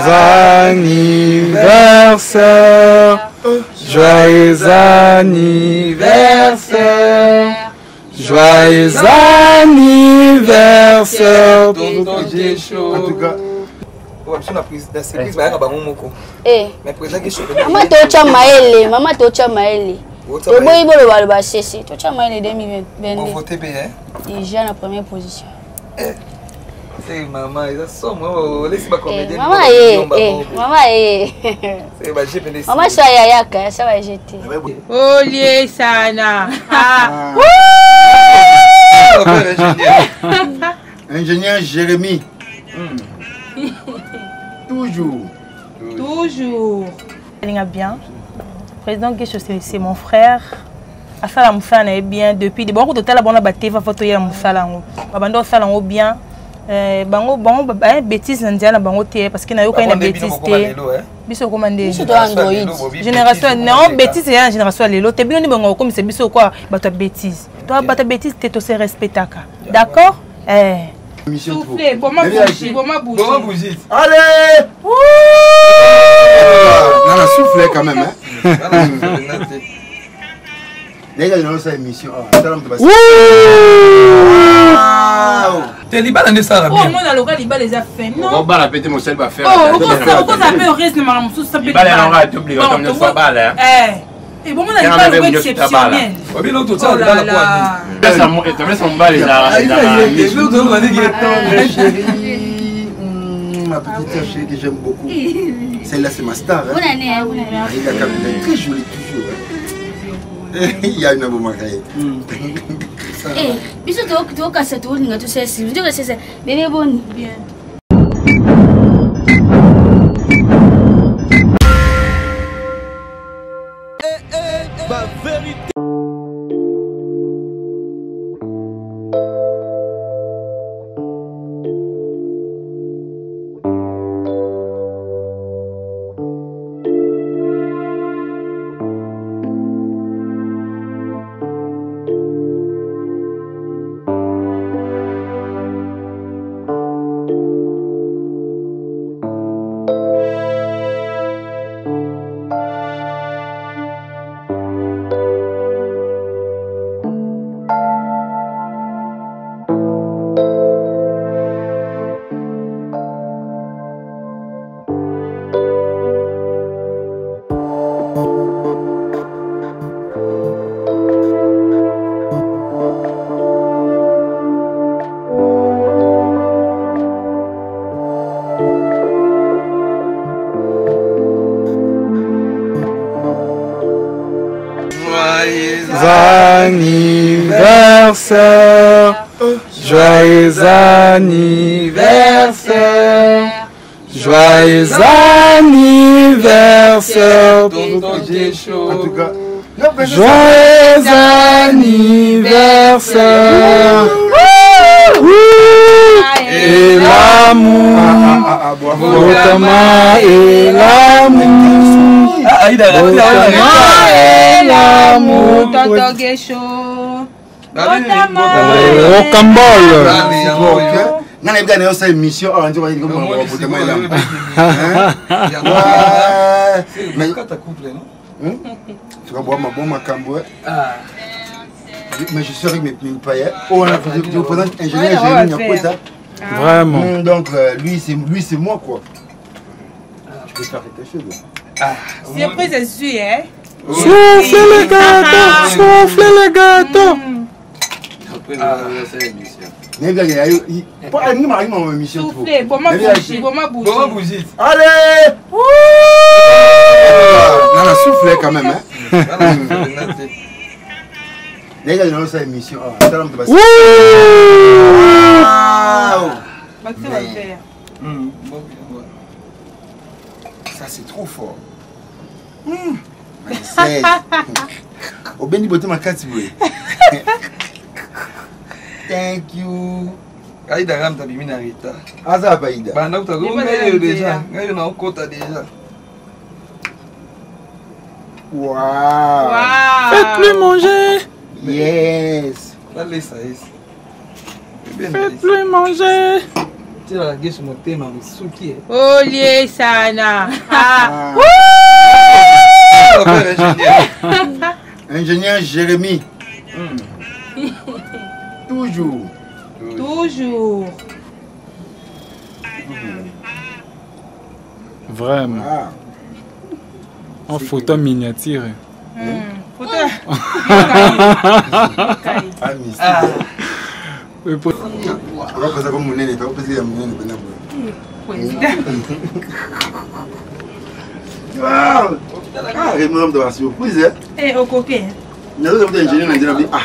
anniversaire, joyeux anniversaire, joyeux anniversaire. En tout cas, Maman tocha maele, maman tocha maele. Toboyi bolo ba sesi, tocha maele 2022. Vous votez bien. Déjà en première position. C'est maman, ça somme, laisse pas comédien. Maman C'est ba GPD. Maman ça yaka, ça va jeter. Olié sana. Ingénieur Jérémy. Toujours. Elle est bien. Président Guécho, c'est mon frère. Afala Moussala est bien depuis. De beaucoup de temps, la bonne bataille va photo ya Moussala. Babando Salango bien. Bango bêtise indienne bango té parce qu'il n'a eu aucune bêtise té. Biso commandé. Génération non bêtise c'est la génération lelo. Té bien ni bango comme c'est biso quoi bato bêtise. Toi bato bêtise té to se respectaka. D'accord? Soufflez, bon ma bougie. Allez! On a soufflé quand même, hein? Les gars, ils ont cette émission. T'es libre dans ça là. Oh, moi dans le local, il va les affaires. Non. On va la péter mon sel va faire. Oh, on va ça peut reste maman sous ça peut. Il va aller en radio obligatoire de fois balle. Et bon, moi dans le local exceptionnel. Oh bien l'autre ça là là. Ça monte, ça met son balle là. Ma petite sœur chérie que j'aime beaucoup. Celle-là c'est ma star. Bonne année. Elle est très jolie toujours. Il y a une bonne mariée. Biso to kasa to ninga to sesi. Video ka sesi. Bébé boni. Bien. Ma vérité. Anniversaire, joyeux anniversaire, joyeux anniversaire, En tout cas, joyeux anniversaire, et l'amour, notamment et l'amour, et l'amour, Tonton Guécho. au Cambol. Non, les gars, c'est une mission. On dit comme mais quand tu couple non? Tu vas boire ma bombe Cambol. Mais je suis avec mes paillettes. Oh, je vous présente ingénieur Jérémy Nyakweta. Vraiment. Donc, lui, c'est moi, quoi. Je peux faire quelque chose. C'est pris, c'est sûr, hein? Soufflez les gâteaux, soufflez les gâteaux. Soufflez, bon ma bougie, bon ma bougie. Allez! On a soufflé quand même, hein? Les gars, ils ont cette émission. Ça, c'est trop fort. Au béni boté ma carte, thank you. Aïda ram tabi mina rita. Aza Baïda. Banda uta go ngayo déjà. Ngayo na okota déjà. Wow. Faites-lui manger. Yes. Allez ça est. Faites-lui manger. Tu as gagné sur mon thème, mais souki. Oh, lié, sana. Ingénieur Jérémy. Toujours. Toujours. Vraiment. En photo miniature. Photo. Eh, au côté. Nous avons des ingénieurs qui disent ah,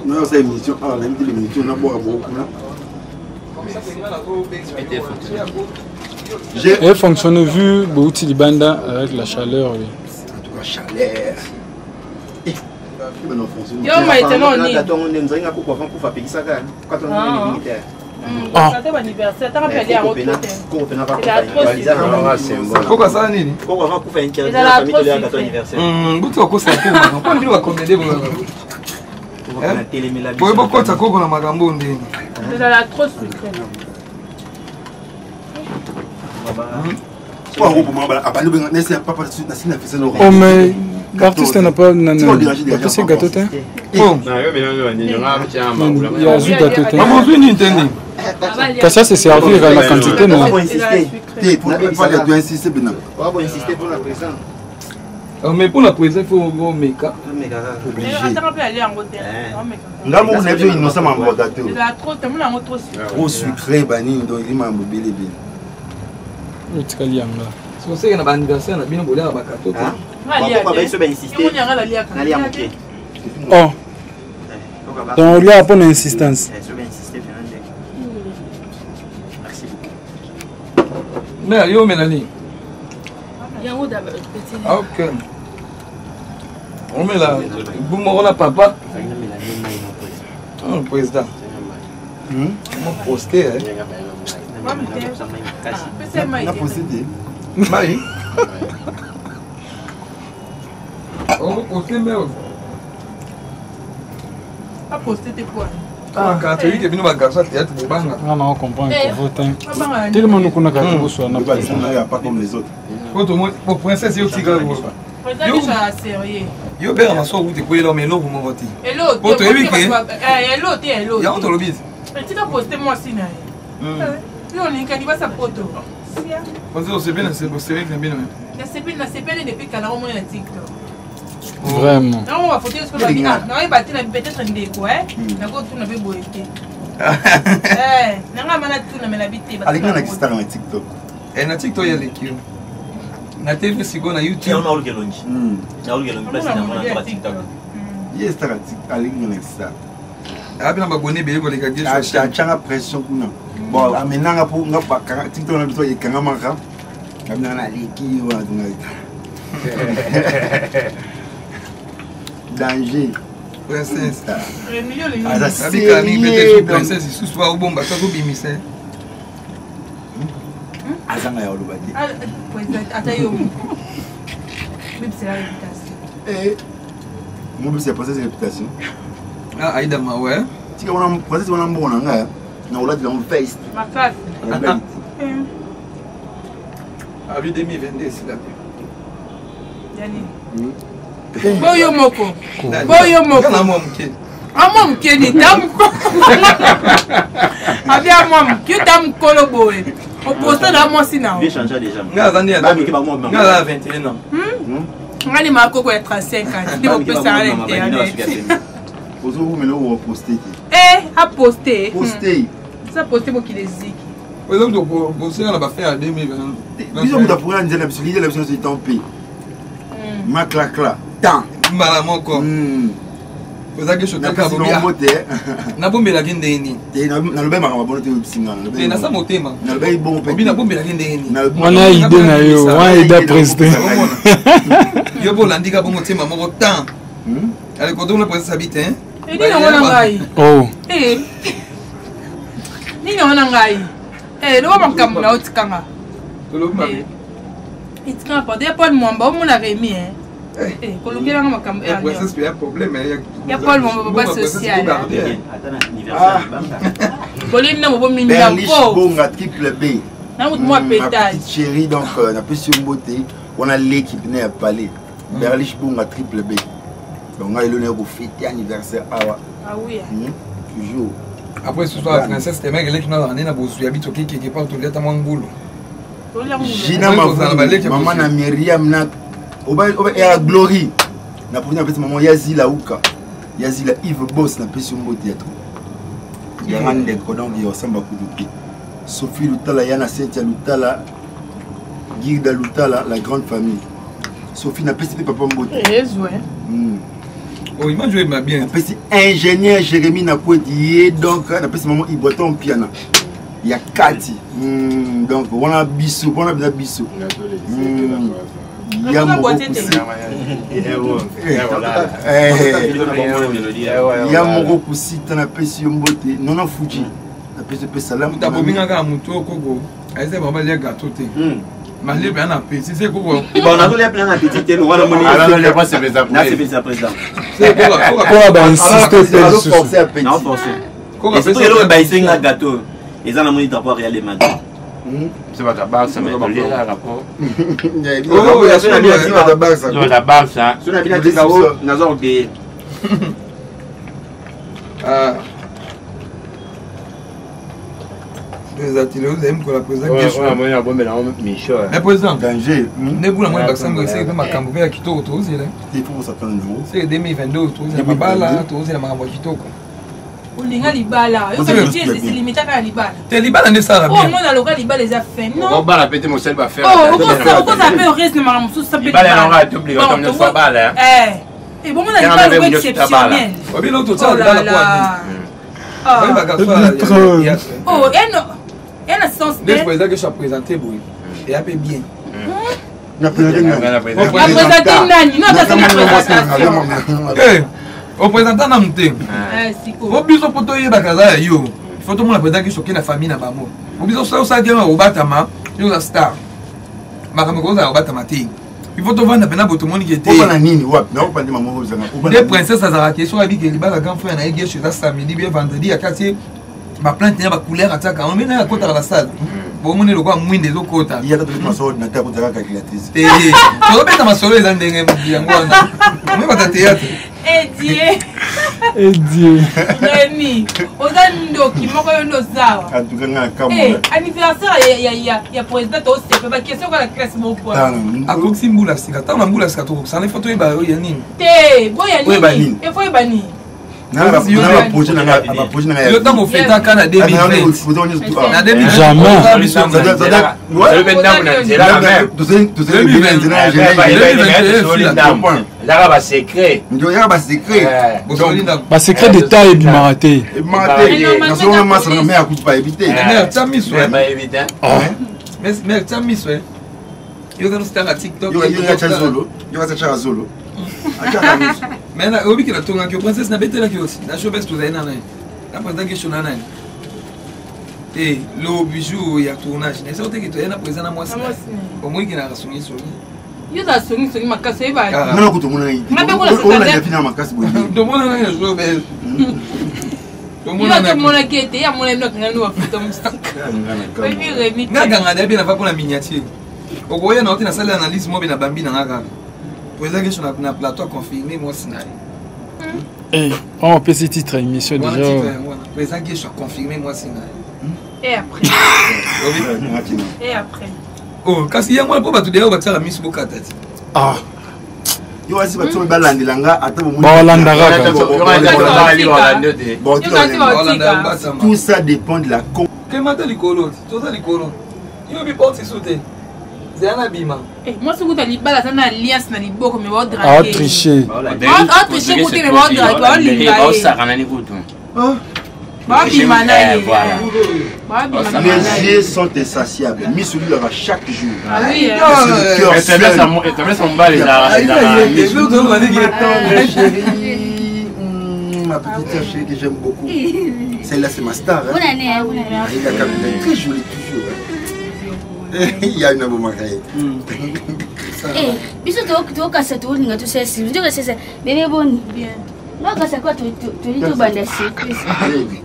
nous avons cette émission, ah, on a mis l'émission, on a beaucoup là. Elle fonctionne vu Bouti Libanda avec la chaleur, oui. La chaleur. Yo, maintenant, on est. Pourquoi ça, Nini? Pourquoi on va faire un famille de gâteau anniversaire? Oh, mais l'artiste n'a pas ce gâteau. Il y a juste gâteau. Ça, c'est servir à la quantité, non? Mais pour la présence, il faut go make-up. Trop sucré, bani, donc il m'a mobilé bien. Si on sait qu'il y a un anniversaire, on a bien volé à Bakato. Oh. Donc, il y a pas d'insistance. Mais yo, Mélanie. Ok. On met là. Vous m'aurez papa. Le président. On va poster. On a posté. Maï. On va poster, mais. A posté tes points. Ah, quand tu dis que nous va garçon théâtre de banga. On comprend que vous tellement nous connaissons que vous soyez pas comme les autres. Pour princesse, il y a aussi grand. Yo bien ma soeur vous te couler là mais l'eau vous m'envoyez. Hello. Bon tu es bien. Hello. Il y a autre lobby. Tu as posté moi aussi na. Yo ni kani ba sa photo. Parce que c'est bien c'est bien. C'est bien depuis quand on est na TikTok. Vraiment. Non, on va photo ce que on a. Non, il va peut-être un déco hein. Na go tu na be boité. Nanga mana tu na me la bité. Avec un extra na TikTok. Et na TikTok il y a les qui. Na TV sigo na YouTube. On a eu gelongi. Na eu gelongi place na na TikTok. Yes, ta TikTok avec un extra. Ah bien abonné be ko les gars. Ah, changa pression kuna. Bon, amenanga pour nga ba TikTok na biso yekanga maka. Kabina na leki wa dunga. Danger. Princesse. Ah, ça c'est une princesse sous soi au bomba ça ko bimise. Azanga ya olobadi. Ah, atayo. Même c'est la réputation. Eh. Moi c'est pas cette réputation. Ah, Aïda ma ouais. Tu vois on peut on mbona nga na oladi on face. Ma face. Abi 2022 c'est là. Yani. Boyo moko. Boyo moko. Na mo mke. Amo mke ni tam ko. Abi amo mke tam ko lo boy. On poste là moi sinon. Bien changer déjà. Nga 21 ans. Ngani mako ko 35 ans. Tu peux ça à internet. Vous me le poster. A poster. Poster. Ça poster pour qu'il les ziki. Par exemple, pour ça, on va faire en 2020. Ils ont pour un la possibilité de l'option c'est tant pis. Ma clacla. Tant. Malamon quoi. Pour ça que je suis d'accord avec vous. Na bombe la gende ni. Na le ba ma bonne te singa. Na sa motema. Na le ba bon pe. Obi na bombe la gende ni. On a idée na yo, on a idée président. Yo bo landika bon motema moko tant. Allez quand on le président habite hein. Et ni na ngai. Oh. Ni na ngai. Lo ba kamuna otikanga. To lo ba. Itikanga pa de Paul Mwamba o mona Remi hein. Kolokela nga makambo ya. Il y a problème il y a Paul Mwamba papa social. Berlich Bonga triple B. Ma petite chérie, donc on a pu sur beauté. On a l'équipe n'est pas allé. Berlich Bonga triple B. Donc on a l'honneur au fêter anniversaire. Ah oui. Toujours. Après ce soir, la princesse, c'était mec qui n'a rien à bosser. Habite au qui part tout le temps à mon boulot. Gina maman na Myriam na oba ya Glory. Na pour na petit maman Yazila Uka. Yazila Yves Boss na pesi mbo théâtre. Ya ngande ko donc yo samba kudupi. Sophie Lutala yana Cynthia Lutala. Guilda Lutala, la grande famille. Sophie n'a pesi papa mbo. Oh, il m'a joué bien. Pesi ingénieur Jérémy na poétier donc na pesi maman Iboton piano. Il y a Cathy. Donc, on a Bissou. On a Bissou. Il y a Moro Koussi. Il y a Pessi Mbote. Non, non, Fuji. Il y a Salam. Tu as besoin d'un mouton, Kogo. Il y a un gâteau. Mais il y a un petit. C'est Kogo. On a tous les plans à petit. On va le monnaie. Alors, il y a pas c'est président. C'est Kogo. On va insister. Non, forcé. Kogo, c'est un gâtew. Ils ont amené d'abord réel les matin. C'est pas ta barre, ça m'a collé là, rapport. Oh, il y a sur la bien la barre, ça. Non, la barre, ça. Sur la bien dit là, nous avons oublié. Ah. Les ateliers, vous aimez que la présidente. Mais président, danger. Ne vous la moins vaccin, c'est que ma cambouille à Quito, autour, c'est là. Il faut s'attendre nouveau. C'est 2022, autour, c'est la balle, autour, c'est la marabou Quito. Olinga libala, yo ka dire c'est limité à libala. T'es libala ne ça bien. Oh moi dans le local libala les a fait non. On va la péter mon sel va faire. Oh on ça peut reste na mamusu ça peut. Libala on va tout oublier comme ne soit pas là. Et bon moi dans libala c'est exceptionnel. Oh bien l'autre ça libala quoi. Oh va oh elle a sens de. Laisse président que je suis présenté boy. Et a peu bien. Na présenté nani non ça c'est au présentant na muté. Au biso poto yeba kaza yo. Il faut tout le monde président qui choquer la famille na bamo. Au biso ça dire au batama, yo la star. Makamoko za au batama té. Il faut tout vendre pena boto monde qui était. On a nini wapi? Na pas de maman Rosana. Des princesses azaraki so abi ke libala grand frère na ege chez samedi bien vendredi à quartier. Ma plante ya ba couleur attaque on met na kota la salle. Bon mon le quoi mwinde zo kota. Il y a tout le monde na table de calculatrice. Eh, to beta ma solo za ndenge yango wana. On va théâtre. Et Dieu. Rémi, Ozando qui m'a fait nos zawa. En tout cas, on a Cameroun. Anniversaire, il y a président aussi. C'est pas question que la classe mon point. A Coxi Mboula, c'est quand on Mboula, c'est quand ça les photos il y a ni. Té, boyani. Il faut y bannir. Non, la prochaine année. Le temps au fait en Canada 2020. Jamais. Là va secret. Bah secret d'état et bimaraté. National masse na mais à coup pas éviter. Mais ça mis ouais. Pas évident. Mais ça mis ouais. Yo dans star à TikTok. Yo va chercher Zolo. Mais là obi que la tonga que princesse na bête là que aussi. La chobesse tout zaina na. La président que chona na. Et le bijou il y a tournage. Mais ça que tu es na président na moi ça. Au moins qu'il a rassuné sur lui. Yo za songi makasi ba. Non ko to mona yi. On a fini makasi bo. Do mona na jo be. Do mona na mona kete ya mona ndo ngani wa futa mustaka. Baby Rémi. Na ganga da bien na fa pour la miniature. Au goye na oti na salle d'analyse mo be na bambi na ngaka. Président que sur na plateau confirmé moi sinai. Eh, on peut ce titre émission déjà. Président que soit confirmé moi sinai. Et après. Et après. Oh, kasi yango po batu deyo batala miss bokatati. Ah. Yo asi batu balandelanga ata mo. Balandaka. Tout ça dépend de la con. Kemata likolo, tout ça likolo. Yo bi porte sauter. Zana bima. Eh, moi ce que tu libala ça na alliance na liboko mais va draguer. Ah tricher. Ah tricher pour te mais va draguer, va libala. Ça kana ni kutu. Ah. Les yeux sont insatiables. Mis sur lui chaque jour. Ah oui. Ma petite chérie que j'aime beaucoup. Celle-là c'est ma star. Elle est très jolie toujours. Il y a une bonne maquille. Eh, bisous tu as cassé tout, tu sais si tu sais bébé bon. Bien. Non, c'est quoi, tu dis tout bande de surprise.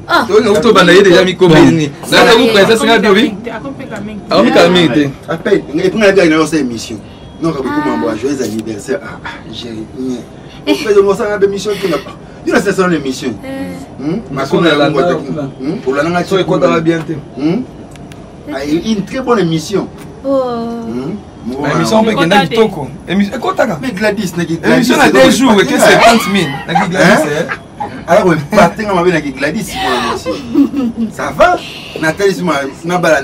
Ah, tu bande déjà mis comme ni. Là, vous princesse nga dobi. Ah, on calme té. Appelle, et puis on a gagné notre émission. Non, comme comment joyeux anniversaire. Ah, j'ai rien. On fait de moi ça une émission qui n'a pas. Il a cette émission. Ma sonne la pour la nana tu quoi va bien té. Une très bonne émission. Émission avec Gladys Toko. Émission Kotaka. Mais Gladys n'a qui émission à 2 jours que 50 000. N'a Gladys. Alors on partait on avait avec Gladys pour la ça va? Nathalie na bala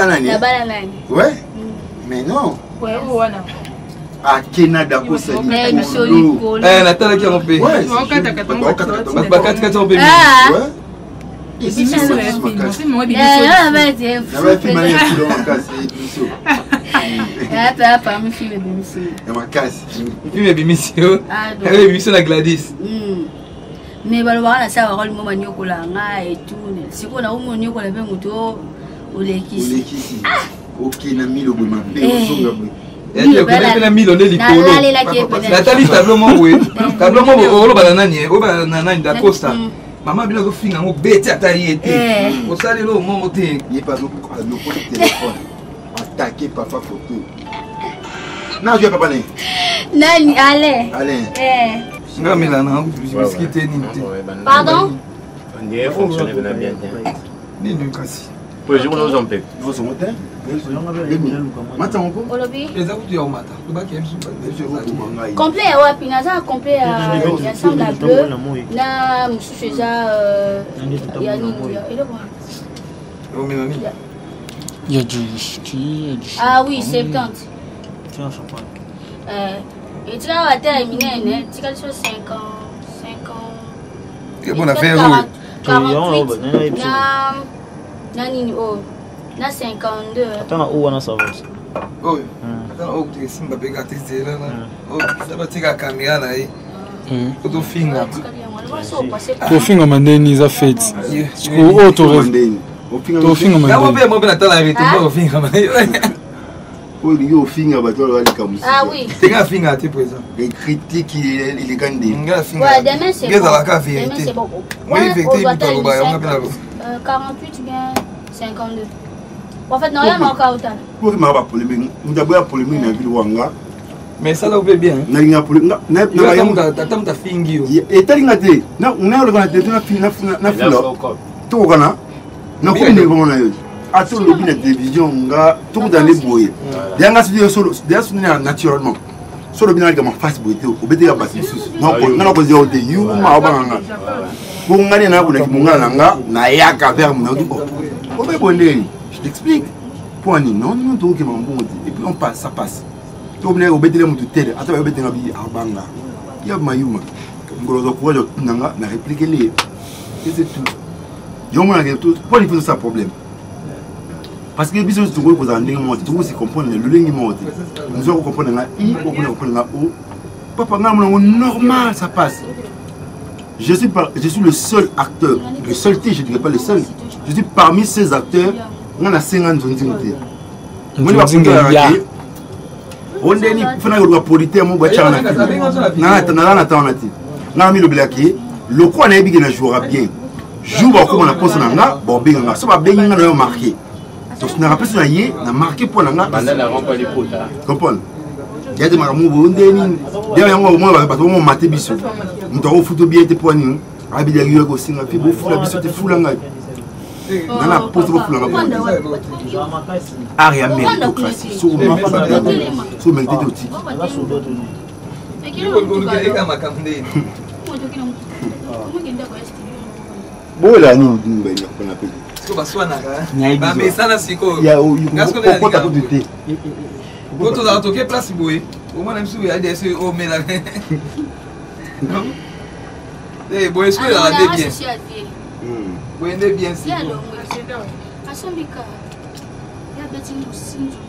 nani? Ouais. Mais non. Ouais, voilà. À Canada ko sali. Nathalie qui a rompé. Ouais. Bakati rompé. Ah. Ouais. Ici c'est moi pas me filmer bémission. Et ma casse. Filmer bémission. Elle est bémission la Gladys. Mais balobana ça va rôle moment nyokola nga et tout. Si qu'on a au mon nyokola be muto olekisi. OK na milo bo mabe osonga bo. Elle connaît la milo ne likolo. Nathalie tableau mo we. Tableau mo olo banana ni, o banana ni da Costa. Maman bila ko finga mo beti atari été. O sali lo mo moté. Il pas no téléphone. Attaquer papa photo. Non, je vais pas parler. Nani allez. Allez. Non mais là non, je suis quitté ni. Pardon? On dirait fonctionner bien. Ni du kasi. Pour les jours nous en paix. Vous sont montés? Maintenant encore. Olobi. Les autres du matin. Le bac est complet ouais pinaza complet ensemble à bleu. Na mususu ya nini ile quoi? Oh mais mamie. Il y a du whisky, du Ah oui, 70. Tiens, champagne. Et tu vas terminer, tu vas sur 5 ans. Quelle bonne affaire. 48. Nani oh. Na 52. Attends, où on a ça va. Oh. Attends, oh, tu es simba pega tese là. Oh, ça va tirer caméra là. Photo finga. Au fin on m'a donné ça fait. Au autre au fin on m'a donné. Là on peut attendre avec toi au finga. Oh, il y a finga bateau là comme ça. Ah oui. Tu as finga tu présent. Les critiques il est gandé. Ouais, demain c'est bon. Demain c'est bon. Oui, effectivement, tu vas 48 bien 52. En fait, non, il y a encore autant. Pour ma pas polémique. Nous d'abord polémique na ville Wanga. Mais ça va bien. Na linga polémique. Na ta fingi. Et talinga te. Na le gana te na fina na filo. To gana. Na ko ni bon na yo. Ato le bi na télévision nga to dans les boyes. Yanga studio solo, dia sunna naturellement. Solo bi na ga ma face boyé o bete ga basi susu. Na ko zio te yu ma obanga. Pour ngani na ko na kimungala nga na yaka vers mon audio. O be bonne. Je t'explique. Pour un non, non, donc il m'a bon et puis on passe, ça passe. Tu obligé au bédé mon tutelle, attends au bédé ngabi abanga. Il y a mayuma. Ngolo ko jo nanga na répliquer les. C'est tout. Yo mo na tout, pas il faut ça problème. Parce que biso tu ko za ndenge mo tu aussi comprendre le lengi mo. Nous on comprendre nga i, on comprendre nga o. Papa nga mo normal, ça passe. Je suis le seul acteur, le seul, je dirais pas le seul. Je suis parmi ces acteurs. On a 50 ans. On va on est ni fana ko politique mo bacha na na mi le blaki le quoi na bi na jouera bien joue ba ko na poste na nga bo bi nga so ba be nga na marqué to na rappel na yé na marqué pour nga banda la rampa de puta comprendre ya de maramu bo ndeni dia yango mo ba to mo maté biso mutaro futo bien te poani abi dia yo ko singa fi bo fula biso te fula nga nana poste ko fula nga aria méritocratie sur ma sur mes dédotis bon là nous ben on appelle ko baswana ba mesana siko ya o ko ta ko dute ko to da to ke place boy o mana msu ya de se o mela non eh boy est-ce que là bien boy est bien si Asambika. Ya beti musinjo.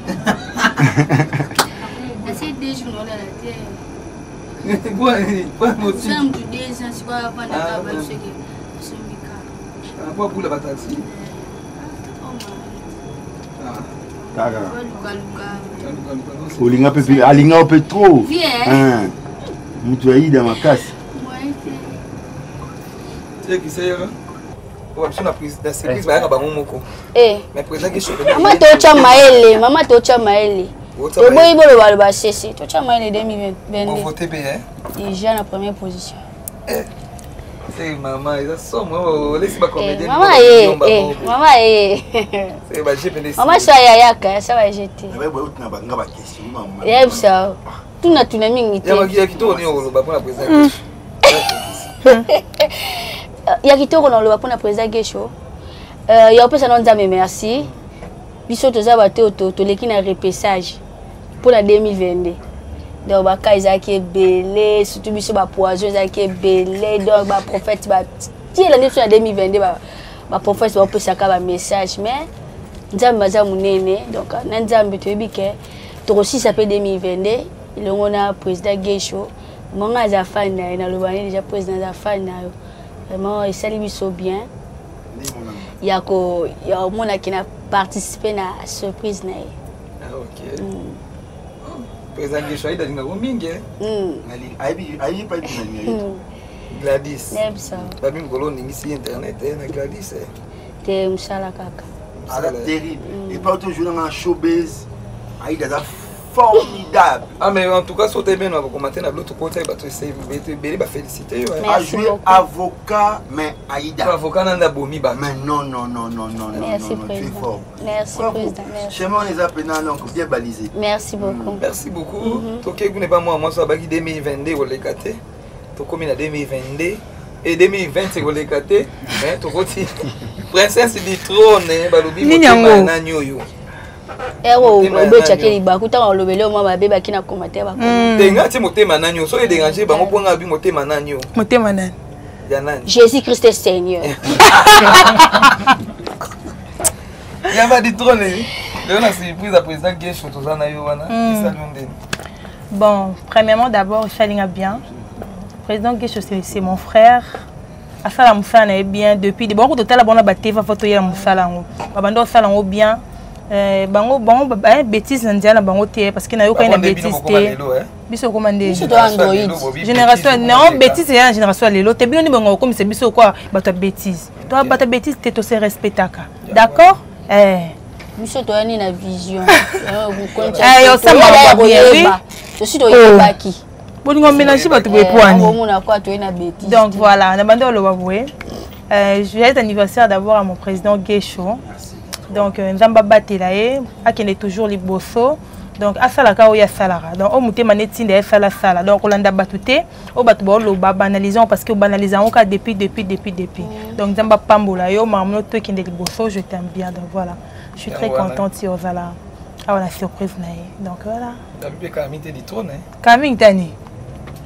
Essa desde no la terre. Quoi motif? Sam du dessin c'est pas pas na ba ce que Asambika. Ah pas pour la batati. Kaga. Olinga pepe alinga o petro. Viens. Mutu aida makasi. C'est qui c'est là? Ouais, je suis la prise. La surprise, bah, bah, mon moko. Eh. Mais président qui chope. Maman tocha maele, maman tocha maele. Et bon, il va le bas cesser. Tocha maele 2022. Vous votez bien. Déjà en première position. C'est maman, ils sont moi, laissez-moi comédien. Maman maman c'est bah j'ai pédé. Maman ça yaka, ça va jeter. Ça. Tout na mingi. Ya kitoko ni oloba pour la président. Ya kitoko na oloba pour la président Gesho. Ya opesa na nzambe merci. Biso toza bato to leki na repêchage pour la 2022. Donc baka ezaki belé, surtout biso ba poison ezaki belé, donc ba prophète ba ti l'année sur la 2022 ba prophète ba opesa ka ba message mais nzambe baza munene donc na nzambe to yebike to aussi ça peut 2022 il on a président Gesho monga za fan na lobani déjà président za fan na vraiment il sali biso bien ya mona qui na participer na surprise na ah OK président Gesho ida dinga mingi ayi pas Gladys Nebsa babi ngolo ningi si internet na Gladys te msala kaka c'est terrible et pas toujours dans showbiz aïda za formidable. Ah mais en tout cas sauter bien on va commenter dans l'autre côté bah tu sais bébé bah féliciter a joué avocat mais Aïda avocat nanda bomi bah mais non merci président merci président chez moi les appels donc bien balisé merci beaucoup OK vous n'est pas moi ça baki 2022 on les caté to comme na 2022 et 2020 c'est on les caté mais to côté princesse du trône bah lobi mo na nyoyo ero obecha ke liba kuta olobele mo ba beba kina komate ba denga ti motema nanyo so e déranger bango ponga bi motema nanyo motema nani ya nani Jésus Christ est Seigneur ya ba di trône le na surprise à président Gesho tozana yo wana isalonde. Bon premièrement d'abord Chalinga bien président Gesho c'est mon frère asala mufana e bien depuis de bon total bona bateva photo ya musala ngo babando sala ngo bien bango bêtise ndia na bango te parce que na yo kana bêtise te biso commandé génération non bêtise ya génération lelo te bino ni bango comme c'est biso quoi bato bêtise toi bato bêtise te to se respectaka d'accord biso to yani na vision yo samba bien oui je suis to yebaki bolingo mélanger bato bepoani omona quoi to na bêtise donc voilà na bando lo baboué joyeux anniversaire d'abord à mon président Gesho. Donc nzamba batela e akende toujours liboso donc asala ka oya salara donc o mutema netinde e sala sala donc olanda batute o batu ba lo ba banalisons parce que banalisons ka depuis donc nzamba pambola yo mamuno to kende liboso je t'aime bien donc voilà je suis très contente si ozala ah la surprise nae donc voilà Dabi kamite di trône kaming tani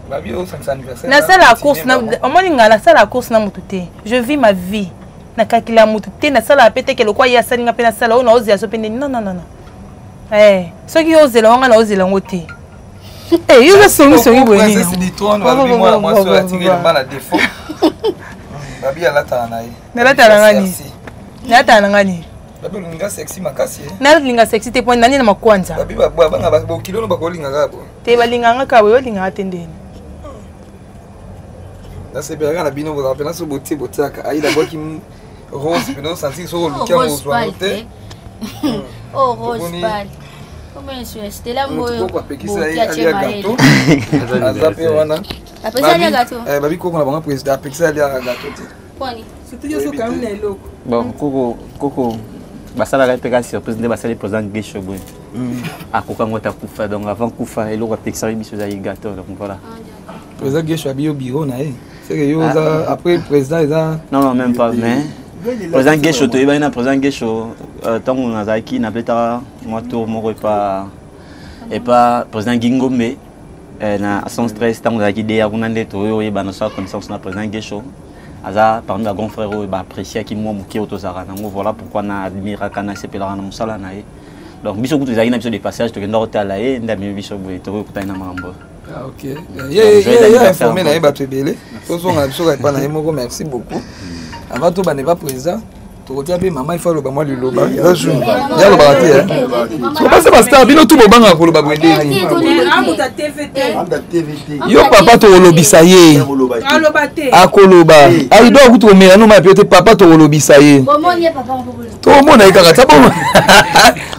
babi o 5 anniversaire na sala course na o moninga la sala course na mutute je vis ma vie na kakila mutu te na sala pete ke lokwa ya salinga pe na sala ona ozela so pende non soki ozela wanga na ozela ngote yo le songi boni c'est du trône moi so atinga na bana défaut babi ala ta na ye na la ta na ngani babi linga sexy makasi na linga sexy te point nani na makwanza babi banga ba kilo no bakolinga kabo te balinga ngaka yo linga atendeni. Là c'est bien la bino vous rappelez ce beauté aka aïda boki rose mais non sentir sur le cœur rose noté oh rose pâle comment c'était là moi babi koko na banga président apexer ali à gâteau poni c'était yo so quand même eloko bon koko basala ka peka surprise de basala président Gesho boy akoka ngota kufa donc avant kufa eloko apexer biso za gâteau donc voilà président Gesho abi au bureau na c'est que yo après le président non même pas mais président Gesho to ibana président Gesho tango ngazaki na pleta moi tour moko et pas président Gingombe na son stress tango ngazaki dia kuna ndeto yo ibana sa connaissance na président Gesho aza parmi la grand frère ba apprécier ki moi muki otozaka nango voilà pourquoi na admira kana sepela na musala na ye donc biso kutu ezaki na biso de passage to kenda hotela ye ndami biso boye to kutana na mambo. Ah ok. Yeah, informé na bato ebele. Tozo na biso ka pa na moko merci beaucoup. Avant tout ba ne pas présent. tokotia mpe mama ifo aloba mwa liloba ya loba te sopase bastar bino tu bobanga koloba bwendeni yo papa tokolobisa ye akoloba aido akuti komela no mapi yo te papa tokolobisa ye tomona ye kaka taboma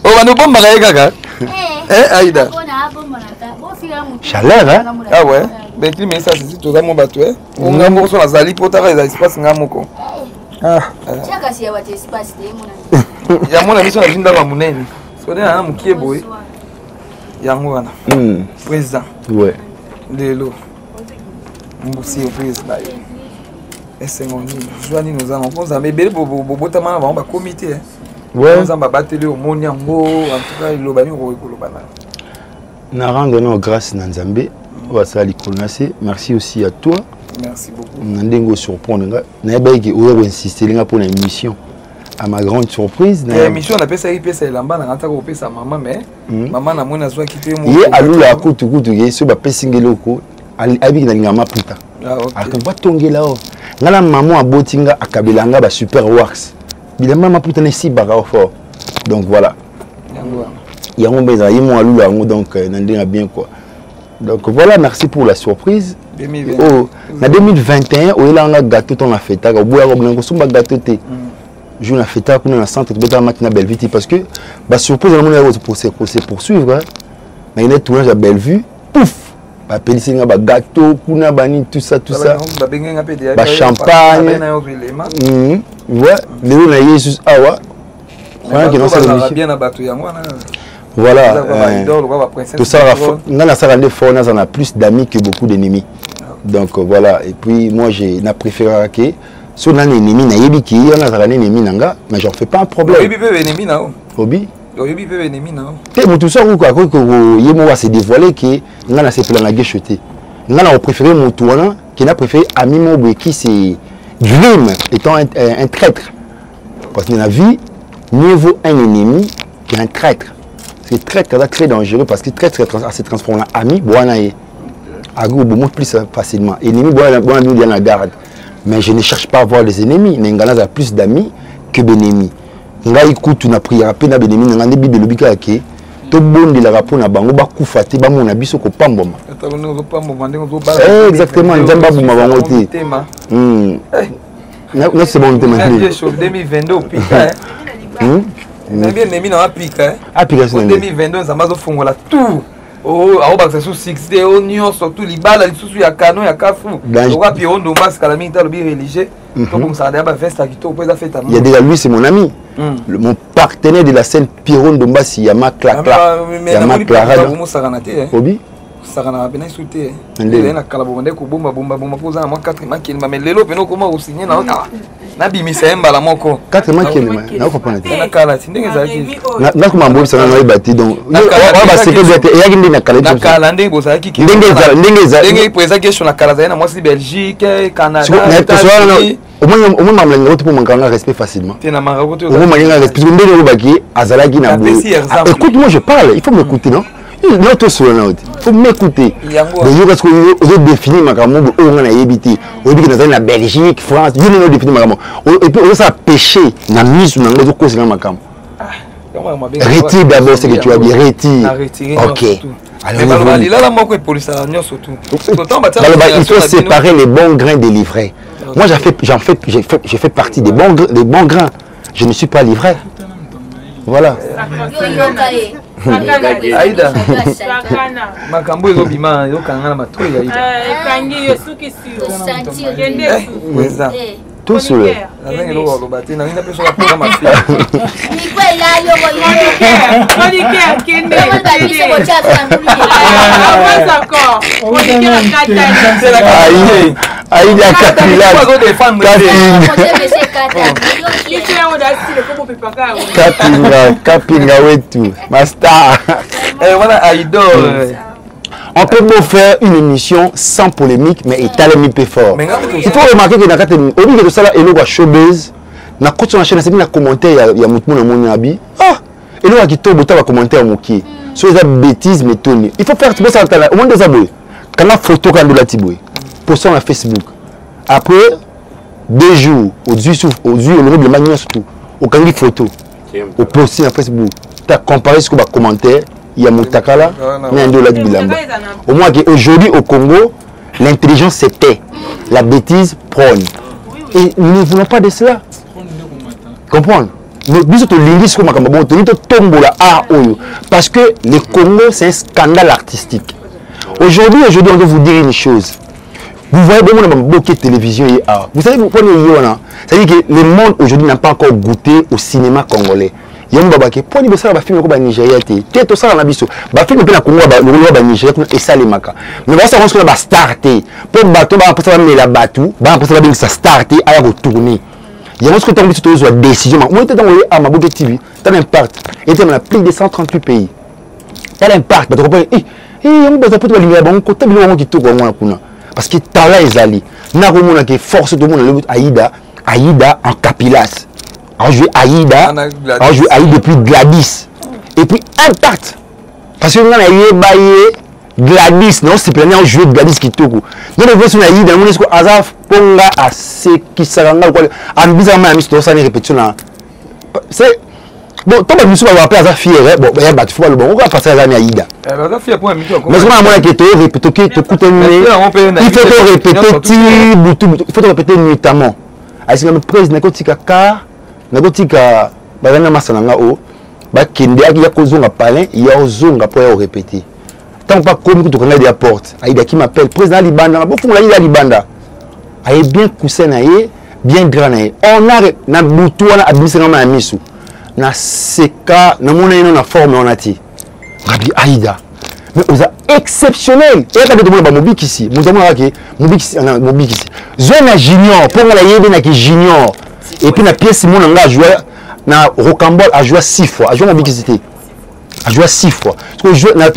obanda obombaka ye kaka aida chaleur hein ah ouais ben climat ça c'est tout ça mon bateau on a mon son azali pour ta les espace ngamoko ah chaka si ya wate espace de mona ya mona biso na vinda ba munene so na mukie boy yango wana président ouais lelo mbusi président esengoni joani nous allons on a bébé bobota mana ba comité ouais on va battre au moni yango en tout cas lo bani ko kolobana na rendre nos grâce na Nzambe wasali konase merci aussi à toi. Merci beaucoup. Nandengo surprendre na baiki oyo insister linga pour une émission à ma grande surprise na émission na pesa ipesa elamba na ngata ko pesa maman mais maman na mona zwa kité mo ye alula kutu yeso ba pesingeloko abi na ngama puta akamba tongela o ngala maman abotinga akabelanga ba super works bilamba maputa na si baka fort donc voilà yango beza yimo alula yango donc nandenga bien quoi. Donc voilà, merci pour la surprise. 2020. Oh, en 2021, on a un gâteau on a fait. On a un gâteau té. Je l'ai fait dans le centre de Bellevue parce que la surprise pour se poursuivre. Mais il y a tout à Bellevue. Pouf. La pellicule a gâteau, kuna bani tout ça. Ba champagne. Ouais. Les gens ont juste awa. Voilà, tout ça, on a plus d'amis que beaucoup d'ennemis. Donc voilà, et puis moi j'ai préféré que si on a un ennemi, on a un ennemi, mais j'en fais pas un problème. Obi tout ça, on se dévoiler que on a ces plans à gâcheter. On a préféré mon tournant, qui a préféré Ami Mobo qui c'est Dream étant un traître. Parce que dans la vie, mieux vaut un ennemi qu'un traître. C'est très dangereux parce que très se transforme en ami, beaucoup plus facilement. Ennemi, il y a la garde. Mais je ne cherche pas à avoir des ennemis. N'engana a plus d'amis que d'ennemis. Nga écoute na prière pe na benemi na ndebi de lobika ke to bondi la rapport na bango ba kufate ba mona biso ko pamboma. Exactement, nzamba buma bango te. Na c'est bon tema. 2022 au pika. Mais bien ennemi na pika. Application 2022 ça m'a fongola tout. Oh, a oba sur 6D oignon surtout libala lisusu ya canon ya kafu. Oka piron do masque la minta le religieux. Comme ça d'abord festa qui to peut faire ta. Il y a déjà lui c'est mon ami. Mon partenaire de la scène Piron Dombasi Yama Clara. Yama Clara. Obi sakana bena souté. Il na kala bonde ko bomba poza na moi 4 makini mais lelo peno koma osigner na bimisa mbala moko 4 makini na ko pona te. Na kala ndenge zaki. Na ko mambo sana na bati donc. Wa ba sécurité e yaki ndina kala. Na kala ndenge bozaki ki. Ndenge poza question na kala za na moi si Belgique, Canada. Au moins mamlenga pour manquer respect facilement. Au moins manquer respect ndenge baki azalaki na bo. Écoute moi je parle, il faut m'écouter non? Non, tout sur il faut m'écouter. Les jours parce que vous définissez ma gamme, on a évité. On dit que nous sommes en Belgique, France, vous nous définissez ma gamme. Et puis on s'est péché, na mise sur nos causes dans ma gamme. Retire d'abord ce que tu as dit, retire. Ok. Alors il faut séparer les bons grains des livrets. Moi j'ai fait partie des bons grains. Je ne suis pas livré. Voilà. Aïda makambo ezo bima yo kanga na matoi Aïda kangi yo suki sio yende weza tout seul azangi lo lo bati na ina peso ka ma fi ni kwela yo ko kende biso ko chapa avanza ko Aïda Kapinga wetu Master. Voilà Aïda. On peut pas faire une émission sans polémique mais étalement plus fort. Il faut remarquer que dans la au lieu de ça là elo wa showbiz na côté sur la chaîne c'est bien commentaire il y a mutu na moni abi ah elo wa kitobo ta ba commentaire moki sur les bêtises mais toni il faut faire tout ça au moins des abonnés quand la photo quand la tiboué pour ça sur Facebook après 2 jours au yeux le manière surtout au kangi photo au poster sur Facebook tu as comparé ce que va commentaire il y a Montakala mais un dollar bilamba au moins aujourd'hui au Congo l'intelligence c'était la bêtise prône et nous ne voulons pas de cela comprendre parce que le Congo c'est un scandale artistique. Aujourd'hui on doit vous dire une chose. Vous voyez beaucoup de télévision et art. Vous savez pourquoi c'est-à-dire que le monde aujourd'hui n'a pas encore goûté au cinéma congolais. Il y a un babake pour les faire film au Nigeria té tout ça na biso ba film pe na Congo ba le Nigeria et ça les maka mais va ça on va starter pour bateau ba pour ça la bateau ba pour ça bien ça starter à retourner. Il y a un truc qui est une décision. Moi, je suis à ma boutique TV. Tu as l'impact. Et tu as plus de 138 pays. Tu as l'impact. Tu comprends? Parce que tu as les alliés. Tu as force de monde. Aïda en Capilas. On joue Aïda. On joue Aïda depuis Gladys. Et puis impact. Parce que nous avons Gladys, non, c'est plein de jouer Gladys qui toque. Nous devons sur Aïda, nous devons Azaf, Ponga, à ce qui s'arrange, en bizarrement, à ça une répétition là. C'est bon, tant que nous sommes appelés Azaf fier, bon, il y a battu le bon, on va passer à Aïda. Azaf fier pour un micro. Mais c'est pas moi qui te répète, qui te coûte un il faut répéter, il faut répéter nuitamment. Est-ce que le président Nakotika, Nakotika, Bagana Masananga O, Bakinde, il y a Kozonga Palin, il y a Ozonga pour répéter. Tant pas comme tu connais des portes. Aïda qui m'appelle président Libanda. Beaucoup de la Libanda. Aïe bien cousin aïe, bien grand aïe. On a na boutoua na abissé na mamisu. Na seka na mon aïe na forme on a ti. Rabbi Aïda. Mais on a exceptionnel. Et quand tu vois Mobik ici, nous avons raqué Mobik ici. Zone junior pour la yébe na qui junior. Et puis na pièce mon anga joué na Rocambole a joué 6 fois. A joué Mobik ici. A joué 6 fois. Parce que joué na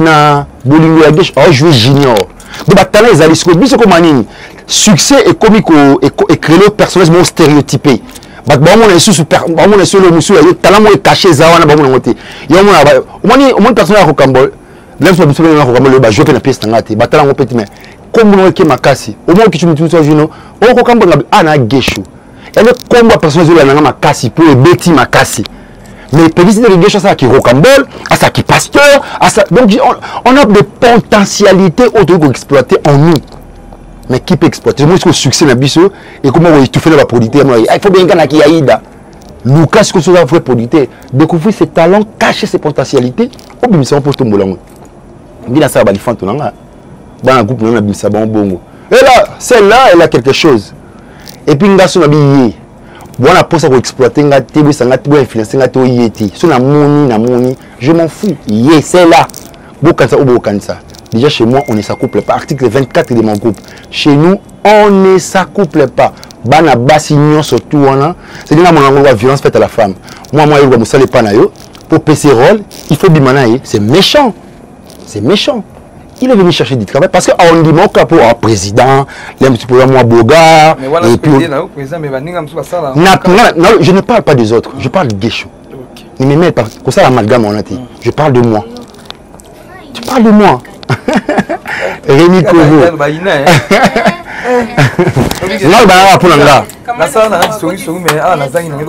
Bolingo la gauche, a joué junior. Donc batana les alliés, ce comme manini. Succès et comique et créer le personnage mon stéréotypé. Bat ba mon est super, ba mon est sur le monsieur, il talent mo caché zawana ba mon ngoté. Yo mon personnage au Cambodge. Là je me suis au Cambodge ba jouer na pièce ngate. Batala mo petit mais comme on est makasi. Au moins que tu me dis ça jino. Au Cambodge ana geshu. Et le combat personnage là na makasi pour beti makasi. Mais publicité de gens ça qui rocambole, à ça qui pasteur, à ça. Donc on a des potentialités autour d'exploiter en nous. Mais qui peut exploiter? Moi, le succès dans biso et comment on étouffer la productivité. Il faut bien qu'il y ait Aïda. Lucas, ce que ça fait productivité, découvrir ses talents, cacher ses potentialités. Au bim ça pour tout le monde. On dit là ça va faire tout là. Dans un groupe on a bim ça bon bongo. Et là, celle-là, elle a quelque chose. Et puis nga son habillé. Bon, la poste à exploiter, nga télé, ça nga télé, influencer, nga télé, yéti. Sur la moni, je m'en fous. Yé, c'est là. Bokansa ou bokansa. Déjà chez moi, on ne s'accouple pas. Article 24 de mon groupe. Chez nous, on ne s'accouple pas. Bana bassignon surtout c'est dire mon la violence faite à la femme. Moi, je ne sais pas pour PC rôle, il faut bimanaï. C'est méchant. C'est méchant. Il est venu chercher du travail parce qu'on dit mon cas pour un président, moi Boga, et puis je ne parle pas des autres, je parle de Guécho. Ne me mets pas comme ça l'amalgame on a dit. Je parle de moi. Tu parles de moi. Rémi Kovo. Non, bah pour l'anga. La salle n'a souris mais ah la zangi n'a pas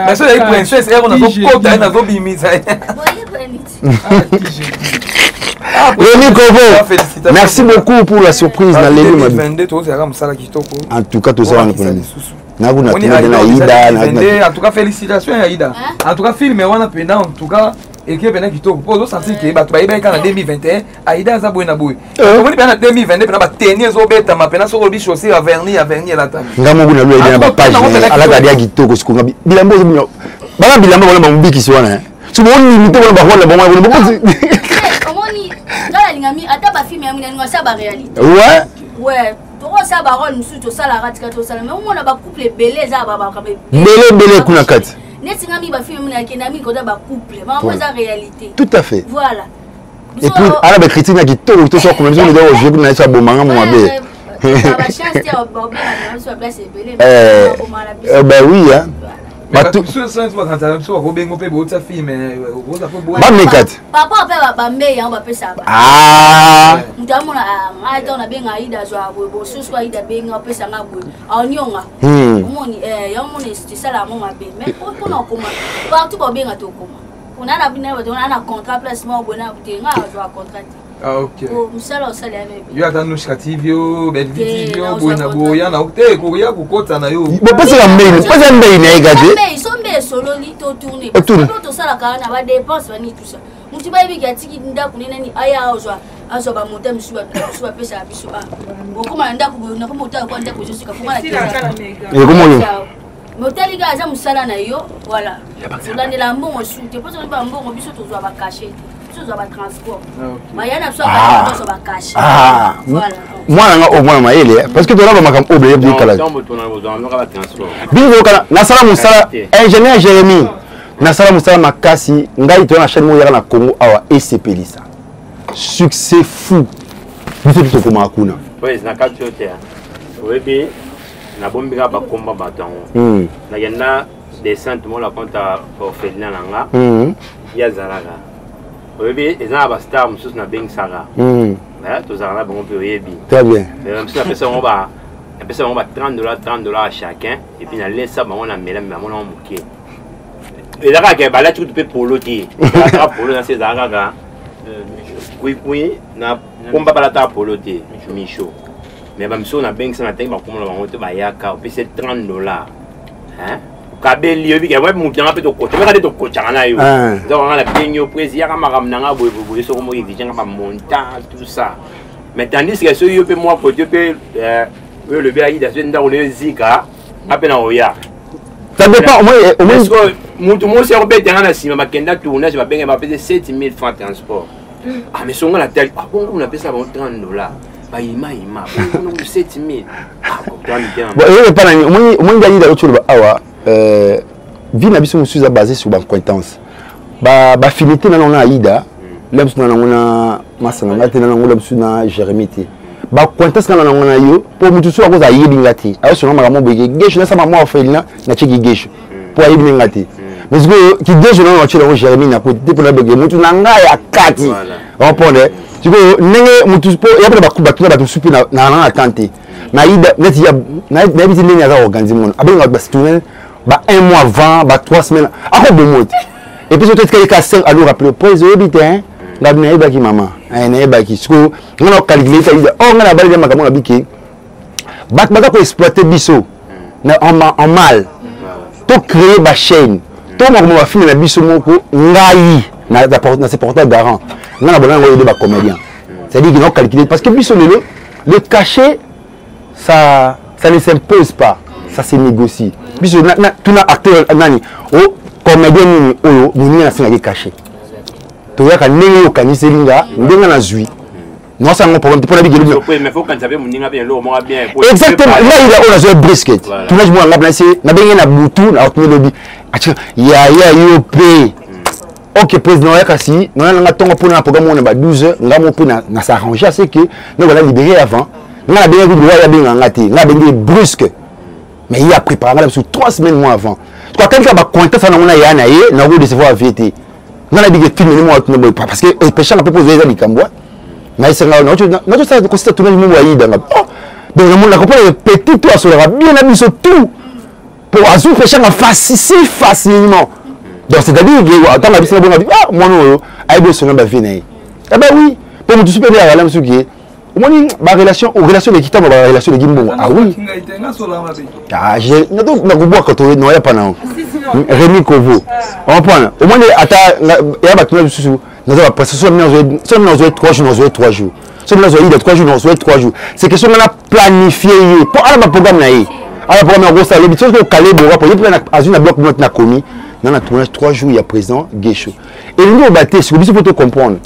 mais ça est princesse et on a pas na zobi misa. Rémi Kovo. Merci beaucoup pour la surprise dans les en tout cas tout ça on en tout cas félicitations Aïda. En tout cas film on a pendant en tout cas et qui est venu qui te pose sentir que bah tu vas y en 2021 Aïda ça boue na boue on est en 2022 on va tenir zo beta ma pena sur le chaussée à vernis là ngamo kuna lui na page ala ka dia kitoko siku ngabi bilambo bana bilambo wala mbiki siwana tu bon ni mito wala wala bon wala bon omoni ngala lingami ata ba film ya muna ngasa ba réalité ouais toko sa ba rôle musu to sala ratika to sala mais on a ba couple belé za ba belé kuna kati. Tout à fait. Voilà. Et puis, à la critique, il y a tout ça comme ça, je vais vous ça bon maman mon abbé. Ben oui hein. Ah ok. Il y a dans nos chativio, belvitivio, boya na octe, koya kokota na yo. Pas ça la mail, pas ça mail na égagé. Mais ils sont bien solo li to tourner. Tout ça la kana ba dépense va ni tout ça. Muti ba bi gatiki nda kunena ni aya ozwa. Azo ba monta msuba pesa biso ba. Okoma nda ku na ko monta ko nda ko jusika kuma na kisa. Et comment yo? Motali ga za musala na yo, voilà. Solani la mbongo sute, pas so ba mbongo biso to zwa ba cacher. Transport. Moi, au moins, parce que tu as oublié de ingénieur Jérémy, Nasala Moussala Makasi, Ngaï, tu as la chaîne Mouyara na Congo, awa SCP Lisa. Succès fou. Vous faites tout comme Akuna. Oui, c'est un cas de terre. Oui, bien, na bombi ga ba combat batango. Na yenda descente mo la compte orphelinat nanga. Ya zaraga. Oui, ils ont un star, monsieur, na beng saga. Tous en a bon peu très bien. Même si après ça on va $30 à chacun et puis on laisse ça on a mêlé mais on a moqué. Et là que bah là tu peux polo ti. Là polo dans ces araga. Oui, na combat pas la ta polo ti. Micho. Mais même si on a beng ça na tête bah comme on te bah yaka puis c'est $30. Hein? Kabeli yobi ke web mukianga pe to kocha me ka to kocha na yo donc on a la bien président ya maram nanga boy so ko mo exigeant ba montage tout ça mais tandis que ce yo pe moi côté pe le bien ida so nda on le zika ape na oya ça dépend au moins mutu mo se robé dans na sima makenda tournage ba benga ba payer 7000 francs transport ah mais songa la telle ah bon on a payé ça $30 ba ima on 7000 ah bon pas au moins il y a autre awa vie na biso musuza basé sur ba compétence ba finité na na Aïda là biso na ngona masanga ngate na ngona biso na Jérémy te ba compétence na ngona yo pour mutu so akoza yibi ngati ayo so na mama boye gesho na sama mo ofelina na cheki gesho pour yibi ngati mais que qui gesho na chela Jérémy na côté pour na bege mutu na nga ya kati répondre tu peux nenge mutu po ya ba kuba ba supi na tante na Aïda net ya na biso ndenge ya organiser mon abenga ba student bah 1 mois avant, bah 3 semaines, encore 2 mois. Et puis peut-être qu'il y a 5 à nous rappeler, pour les habitants, la binaï baki maman, un baki, ce qu'on a calculé, on a balayé ma gamme habité, bah pour exploiter biso, en mal, pour créer ma chaîne, tout le monde va finir la biso moko, ngai, na ses portails garant, on a besoin de comédien. C'est-à-dire qu'ils ont calculé, parce que biso le cachet, ça ne s'impose pas. Ça se négocie. Puisque tout na acteur nani o comédien ni oyo muni na singa caché. To ya ka nenge o kanisi linga ndenga na zui. Non ça mon problème pour la big mais faut quand ça veut muni bien lo mo bien. Exactement. Là il a joué brisket. Tout là je moi ngabla c'est na benga na butu na otme lobby. Acha ya yop. OK président ya kasi non na tongo pour na programme on ba 12h ngamo pe na s'arranger c'est que nous voilà libérer avant. Na benga ku ya benga ngati na benga brusque. Mais il a préparé sur 3 semaines mois avant. Quand quelqu'un va compter ça, on a yana ye, na go recevoir vérité. On a dit que film moi parce que les pécheurs n'a pas posé les cambois. Mais c'est là notre ça consiste tout le monde voyait dans donc le monde a compris petit toi sur la bien habillé sur tout pour azou pécheur si facilement. Donc c'est-à-dire que attends la vie c'est bon ah moi non ai besoin de venir. Eh ben oui, pour me super bien là monsieur qui ma relation de Kita, ma relation de Gimbo. Ah oui. Ah, j'ai na kuboa quand on est pas non. Rémi Kovo. On prend. Au moins ata ya ba tuna susu. Na za passer sur nous 3 jours. Sur nous 3 jours, 3 jours. C'est question on a planifié pour ala ba programme na yi. Ala programme go ça l'habitude que calé bo pour y plan azuna bloc note na commis. Na tournage 3 jours il y a présent Gesho. Et nous batté ce que vous pouvez comprendre.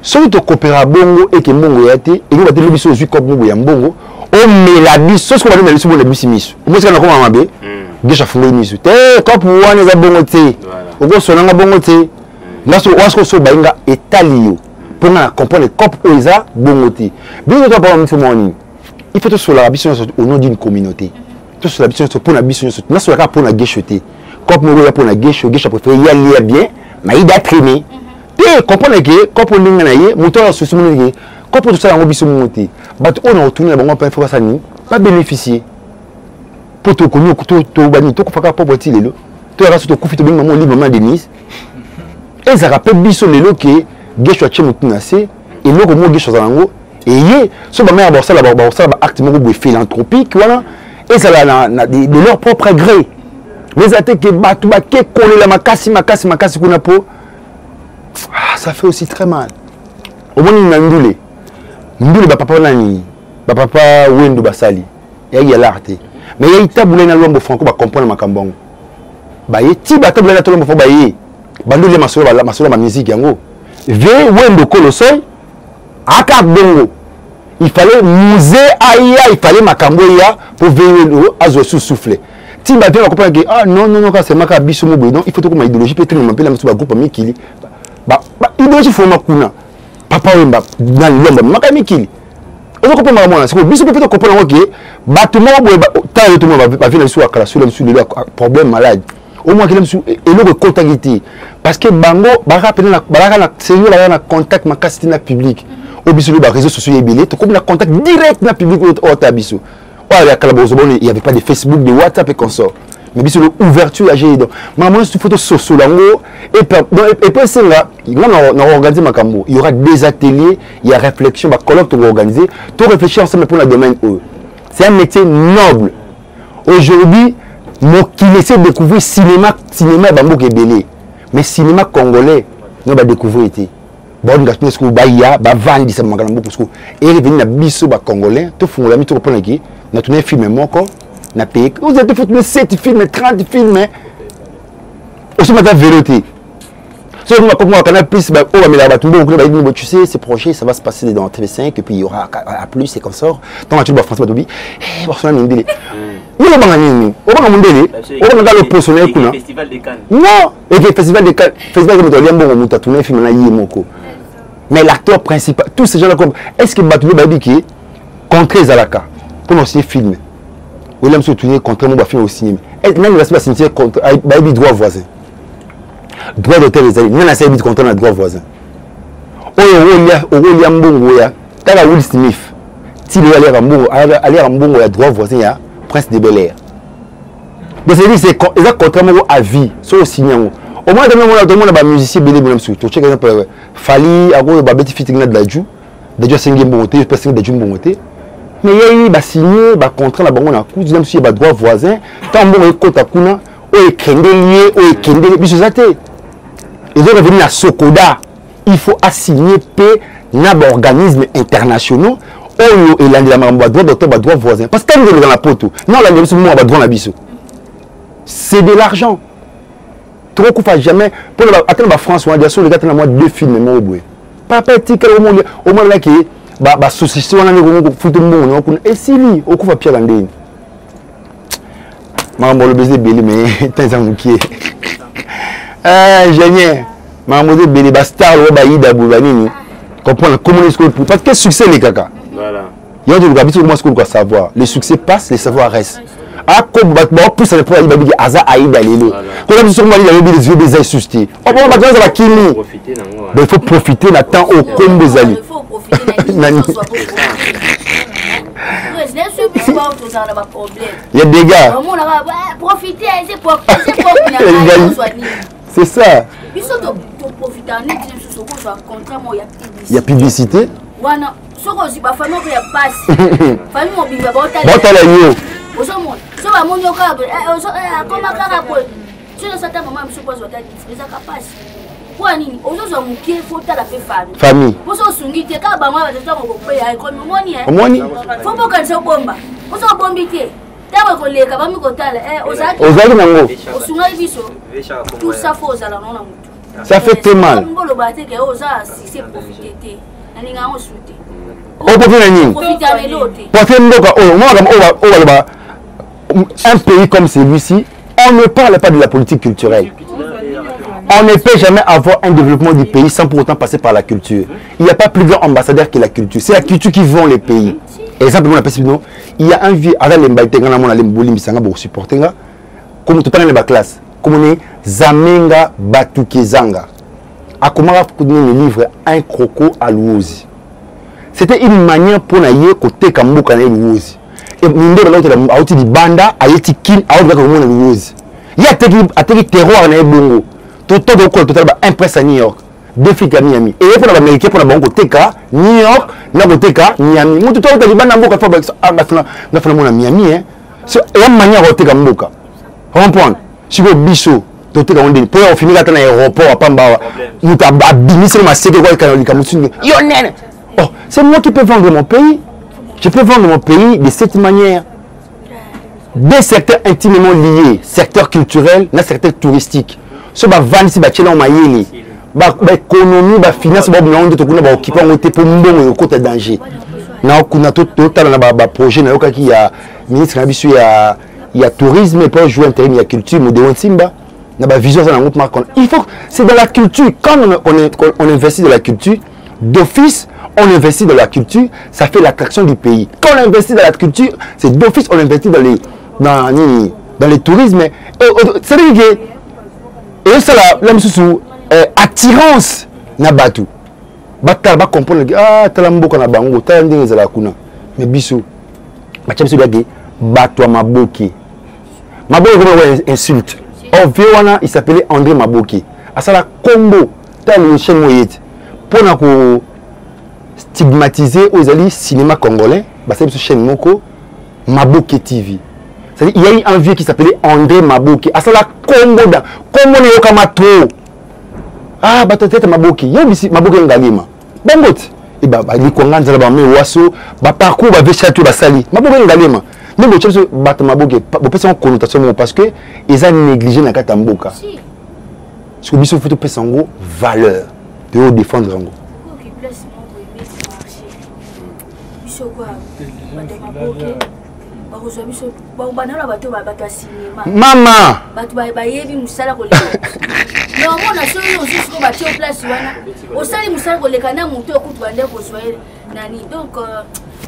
Si tu coopères bongo et que bongo yate et que tu biso aussi comme bongo ya bongo o mela biso ce qu'on va dire biso bongo biso miso moi c'est quand on va mabe gesha fungo miso te comme wana za bongo te o go sonanga bongo te ngaso wasko so bainga etalio pour na comprendre cop oza bongo te bien toi par exemple moni il faut tout sur la biso au nom d'une communauté tout sur la biso pour na biso na sur la pour na geshoté Comme nous pour la Guécho préféré y aller bien, mais il a traîné. Tu comprends que quand on est là, moteur sur ce moment, quand on tout ça on biso monter. But on a retourné bon pas faire ça ni, pas bénéficier. Pour te connaître to bani to ko faka property lelo. To ra surtout kufito bien maman librement Denise. Et ça rappelle biso lelo que Guécho a tchemutuna c'est et nous comme Guécho za ngo et yé so ba mère ça ba acte mo bo philanthropique voilà et ça de leur propre gré. Les attaques que batu ba ke coller la makasi kuna po. Ça fait aussi très mal. Au moins il nandule. Ndule ba papa nani ba papa wendo basali. Ya l'arte. Mais il y a tabule na lombo franco ba comprendre makambongo. Ba ye ti ba tabule na lombo fo ba ye. Bandule masolo ma musique yango. Ve wendo kolosoy aka bongo. Il fallait musée aya, il fallait makambo ya pour veiller azo souffler. Ti ba bien comprendre que ah non quand c'est maka biso mo non, il faut que ma idéologie peut être m'appeler la groupe mikili. Ba idéologie faut makuna. Papa wemba na lomba maka mikili. On comprend vraiment c'est que biso peut comprendre que battement tant tout monde va venir sur la sur le problème malade. Au moins qu'il aime sur et le contacter parce que bango ba rappeler la sérieux la contact makasi na public. Au biso le réseaux sociaux ébélé, tu comme la contact direct na public au tabiso. Oh il y avait pas de Facebook, de WhatsApp et consort. Mais biso l'ouverture à gérer donc maman c'est photo soso lango et puis c'est là on a organisé makambo. Il y aura des ateliers, il y a réflexion, ba colloque to organiser, tout réfléchir ensemble pour le domaine eux. C'est un métier noble. Aujourd'hui, moi qui essaie de découvrir cinéma bambo qui est belé. Mais cinéma congolais, nous va découvrir été. Bon gaspiller ce que baya, ba vendre ça makana beaucoup parce que et revenir na biso ba congolais, tout fond la mi tout prendre qui, na tourner film moko, na pays. Vous êtes fait 7 films, 30 films. Aussi maintenant vérité. So nous va canal plus ba oh mais là ba tout beaucoup ba dit tu sais ces projets ça va se passer dans TV5 et puis il y aura à plus et comme ça. Tant que tu vas France ba tobi. Eh Barcelone ndélé. Nous va banga nini? O banga ndélé. O banga le personnel kuna. Festival de Cannes. Non, et le festival de Cannes, festival de Liambo on t'a tourné film na yimoko. Mais l'acteur principal, tous ces gens-là, est-ce que Batoulé Babi qui est contre Zalaka pour nous filmer? William se tourner contre mon film au cinéma. Et même il va se signer contre Babi droit voisin. Droit d'hôtel les amis. Nous on a essayé de contre un droit voisin. Oya Mbongo ya. Tala Will Smith. Si il aller à Mbongo ya droit voisin ya Prince de Bel-Air. Donc c'est contrairement à vie, c'est au cinéma. Au moins, tout le monde a des musiciens belé même sur. Tu check exemple Fali, ago ba beti fit na daju. Daju singé bonté, je pense que daju bonté. Mais il y a eu ba signé, ba contrat la bango na coup, même si ba droit voisin, tant bon ekota kuna, o ekendelier, o ekendelier, biso zaté. Ils ont revenu à Sokoda. Il faut assigner paix na organismes internationaux. Oyo et l'année la mambo droit docteur ba droit voisin. Parce que quand vous dans la poto, non la biso mo ba droit na biso. C'est de l'argent. Trop qu'on fasse jamais pour attendre la France ou en direction les gars moi 2 films mais au bout papa tika au moins là qui ba société on a ngo futu mbongo et si li au coup va pire ndeni mambo le baiser belé mais tant mukie génial mambo de belé ba star ou ba ida bouvanini comprendre comment est-ce que parce que succès les caca voilà il y a du gabito comment est-ce qu'on doit savoir le succès passe le savoir reste. Ah, comme battement, plus ça dépend, il va dire Aza Aïda Lelo. Quand on dit sur moi, il y a des yeux des insustés. Oh, bon, maintenant, ça va qui nous. Il faut profiter, on attend au compte des alliés. Il faut profiter, il y a des gars. Profiter, c'est ça. Il y a publicité. So ba monyo ka koma kaka po sio sata mama msoko zo tati za kapasi kwa nini ozozo mukie fota la famille boso sungite ka ba mwa ba ko pe ai ko moni moni fopo ka so bomba ozo bombite tawe ko leka ba mi ko tala ozali nango osunga biso tout ça faut za la nona mutu ça fait très mal ngolo ba te ke oza si c'est profiter nani nga osute o profiter nani profiter à l'autre profiter ndoka moi un pays comme celui-ci, on ne parle pas de la politique culturelle. On ne peut jamais avoir un développement du pays sans pour autant passer par la culture. Il n'y a pas plus grand ambassadeur que la culture. C'est la culture qui vend les pays. Exemple, il y a un vieux, comme tu parles de la classe, comme Zamenga Batukezanga. A commencé à le livre Un croco à l'ouozi. C'était une manière pour naïe côté Kamboka na l'ouozi. Et minde l'autre a outi di banda a yeti kin a outi comme na l'ouozi. Il y a teki terroir na bongo. Tout de total ba impress à New York. Deux filles à Miami. Et pour l'américain pour la banque côté New York, na côté Miami. Moi tout le di banda mboka fa na fa na Miami hein. C'est une manière côté Kamboka. Comprendre? Si vous biso pour finir à l'aéroport à Pamba, c'est moi qui peux vendre mon pays. Je peux vendre mon pays de cette manière. Des secteurs intimement liés, secteur culturel, un secteur touristique. Ce qui va vendre si on a l'économie, la finance, on a occupé pour un côté danger. On a tout un projet, il y a ministre, il y a tourisme, il peut jouer intérim, il y a culture, il y a vision dans notre marque. Il faut, c'est dans la culture. Quand on investit dans la culture, d'office, on investit dans la culture, ça fait l'attraction du pays. Quand on investit dans la culture, c'est d'office, on investit dans les tourismes. C'est-à-dire que, et ça, la même attirance, na batu. Batal, ba comprendre que, ah, talambo kana bango, talandé za la kuna. Mais biso, ba tchamso gade, batwa maboki. Maboki comme insulte. Au Véwana, il s'appelait André Maboki. À ça, la combo, t'as le chaîne moyette. Pour stigmatiser aux alliés cinéma congolais, c'est une chaîne Moko, Maboki TV. C'est-à-dire, il y a eu un vieux qui s'appelait André Maboki. À ça, la combo, combo ne yokama trop. Ah, bah, peut-être Maboki. Il y a aussi Maboki Ngalima. Bangot. Et bah, les Congolais, ils ont mis Wasso, bah, parcours, bah, Véchatou, bah, Sali. Maboki Ngalima. Mais bon, tu Batamaboke, on peut faire connotation parce que ils ont négligé la Katamboka. Parce que Bissou faut passer en gros valeur de défendre en gros. Maman.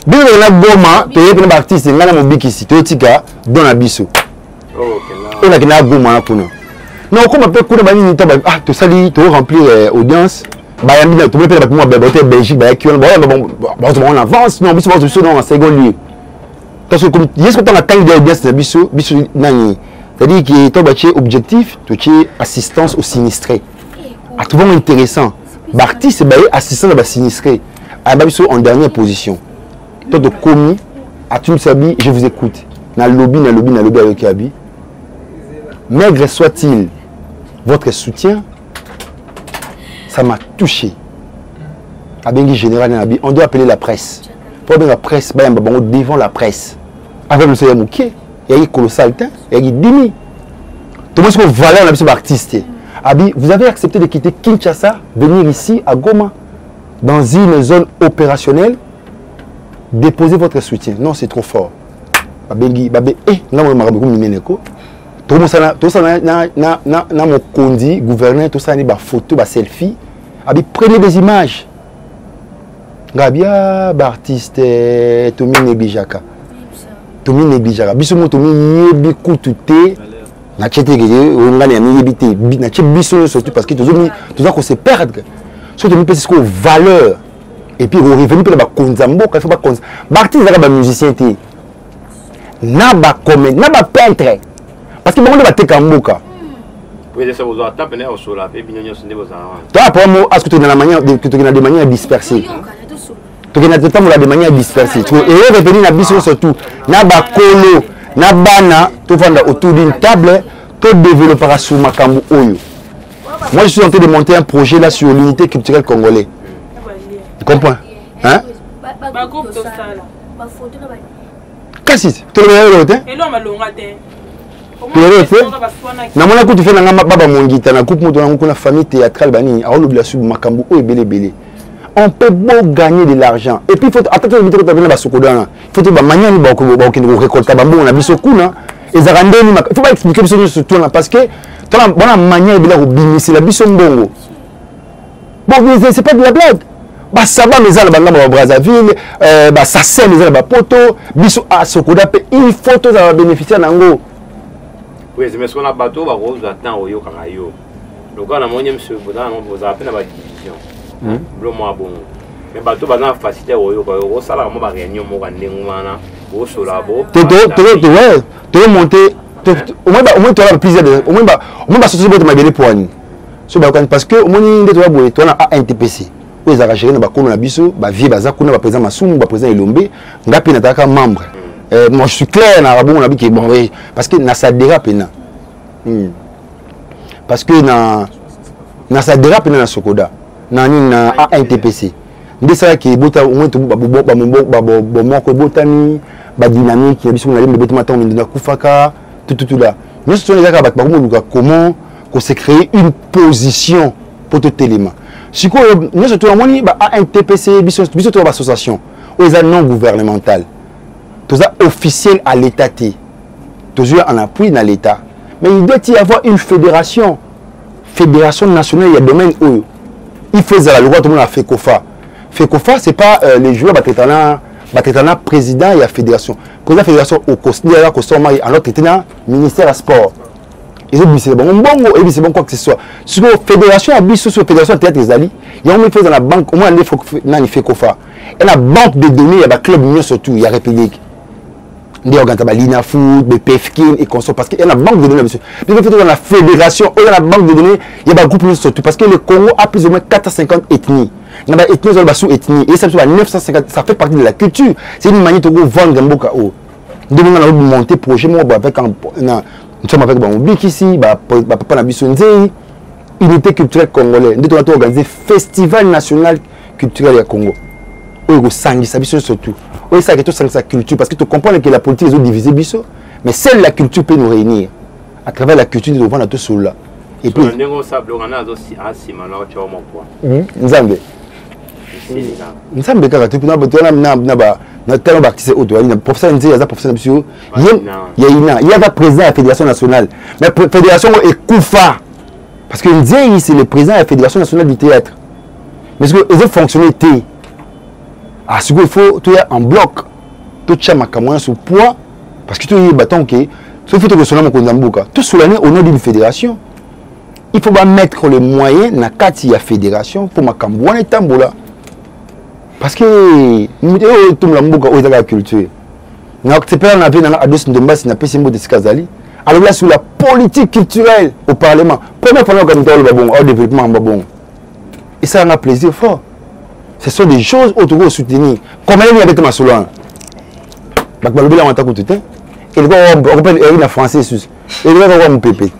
Bien la goma, tu es un artiste, ngana mobiki si tu tika dans la biso. On a kina goma pour nous. Non, comme après coup de bani ni taba ah tu sali tu remplir audience. Ba yambi na tu peux faire moi bebote Belgique ba kion bon on avance non biso biso dans en second lieu. Parce que comme est-ce que tu as atteint l'audience de biso nani. C'est-à-dire que ton bâti objectif, tu es assistance aux sinistrés. Ah tout vraiment intéressant. L'artiste est assistant à sinistré. À biso en dernière position. Toi de commis, à Tum Sabi, je vous écoute. Na lobby avec Abi. Maigre soit-il, votre soutien, ça m'a touché. À Bengi Général Nabi, on doit appeler la presse. Pour bien la presse, devant la presse. Avec le Seigneur Mouké, il y a eu colossal, il y a eu demi. Tout le monde se valeur dans l'artiste. Abi, vous avez accepté de quitter Kinshasa, venir ici à Goma, dans une zone opérationnelle. Déposez votre soutien. Non, c'est trop fort. Babengi, babé, non, marabout mineko. Tout ça na mon condi, gouverneur, tout ça ni ba photo, ba selfie. Abi, prenez des images. Gabia, artiste, Tomi Nebijaka. Tomi Nebijaka. Bisomo Tomi yebi kutute. Na chete gege, on a ni yebité. Na chete biso surtout parce que tout ça qu'on se perdre. Surtout parce que valeur. Et puis, on revenu pour la konzambo, quand il faut pas konzambo. Barti, il y a des musiciens. Na ba comme, na ba peintre. Parce que bon, on va te kamboka. Oui, ça vous a tapé au sol, et puis nous sommes des toi, après moi, est-ce que tu as de manière dispersée? Tu as de manière dispersée. Et revenir na biso surtout. Na ba kolo, na bana, tu vas autour d'une table, tu développeras sur Makambu Oyo. Moi, je suis en train de monter un projet là sur l'unité culturelle congolaise. Tu comprends? Hein? Qu'est-ce que tu veux dire? Na mona kutu fena ngamba baba mongita na coupe moto na famille théâtrale bani a olobila sub makambu o belé. On peut beau gagner de l'argent et puis il faut attendre que tu viennes ba sokodana. Il faut ba mania ni ba ko récolter bambo na biso kuna et za randeni il faut pas expliquer biso sur tout là parce que toi bona mania bila ko binisi la biso mbongo. Bon c'est pas de la blague. Bah ça va mais à la bande Brazzaville bah ça sert les à la poto biso a sokoda pe il faut tous bénéficier nango. Oui, mais ce qu'on a bateau, va rose attend au yo karayo. Donc on a mon monsieur Boudan, on vous appelle la division. Bleu moi bon. Mais bateau va faciliter au yo au salaire moi réunion mo randé ngwana au solabo. Tu monter au moins tu as plaisir de au moins société de ma pour ani. Parce que au moins tu as un NTPC. Ils ont géré na bakolo na biso, ba vie baza kuna ba président Masumu, ba président Elombe, ngapi na taka membre. Moi je suis clair na rabon na bi que bon parce que na ça dérape na. Parce que na ça dérape na Sokoda, na NTPC. Ndé ça qui bota au moins ba moko botani, ba dynamique, na biso na le bêtement tant na kufaka, tout là. Nous sommes les gars comment qu'on s'est créé une position pour tout élément. Si nous sommes un TPC, nous sommes une association, nous sommes non gouvernemental, nous sommes officiels à l'État, nous sommes en appui dans l'État. Mais il doit y avoir une fédération nationale, il y a domaine où il faut la loi, tout le monde a FECOFA. FECOFA, ce n'est pas les joueurs, président et la fédération. Quand la fédération au costume, alors que le ministère du sport. Et c'est bon, c'est bon quoi que ce soit. Sur la fédération, sur la fédération théâtre des alliés, il y a un fait dans la banque, au moins il fait COFA. Et la banque de données, il y a un club mieux surtout, il y a République. Il y a l'INA Foot, le PFKIN et consort. Parce qu'il y a la banque de données, monsieur. Puis dans la fédération, il y a la banque de données, il y a un groupe mieux surtout. Parce que le Congo a plus ou moins 450 ethnies. Il y a des ethnies, il y a sous-ethnies. Et ça, 950, ça fait partie de la culture. C'est une manière de vendre un Mboka. Nous devons monter projet, moi, avec un. Nous sommes avec Bambik ici, Papa Nabissonze, unité culturelle congolaise. Nous avons organisé Festival national culturel du Congo. Nous avons surtout. Nous avons sa culture parce que tu comprends que la politique est divisée, mais seule la culture peut nous réunir. À travers la culture, nous devons tout cela. Et puis, nous sommes tellement baptisé au doigt, il y a professeur il y a professeur il y a président de la fédération nationale. Mais la fédération est Koufa. Parce que c'est le président de la fédération nationale du théâtre. Mais ce que les autres fonctionnalités, ce qu'il faut, tu es en bloc, tu es en sous poids, parce que tu es bâton qui sauf que tu es tout sous l'année au nom d'une fédération. Il faut mettre les moyens dans la fédération pour ma et Tambola. Parce que tout le monde a la culture. C'est pas alors là, sur la politique culturelle au Parlement, première fois qu'on a le développement, et ça a un plaisir fort. Ce sont des choses autour de soutenir. Comme elle est avec ma solan. Et le gars, on français, et le gars, on pépé.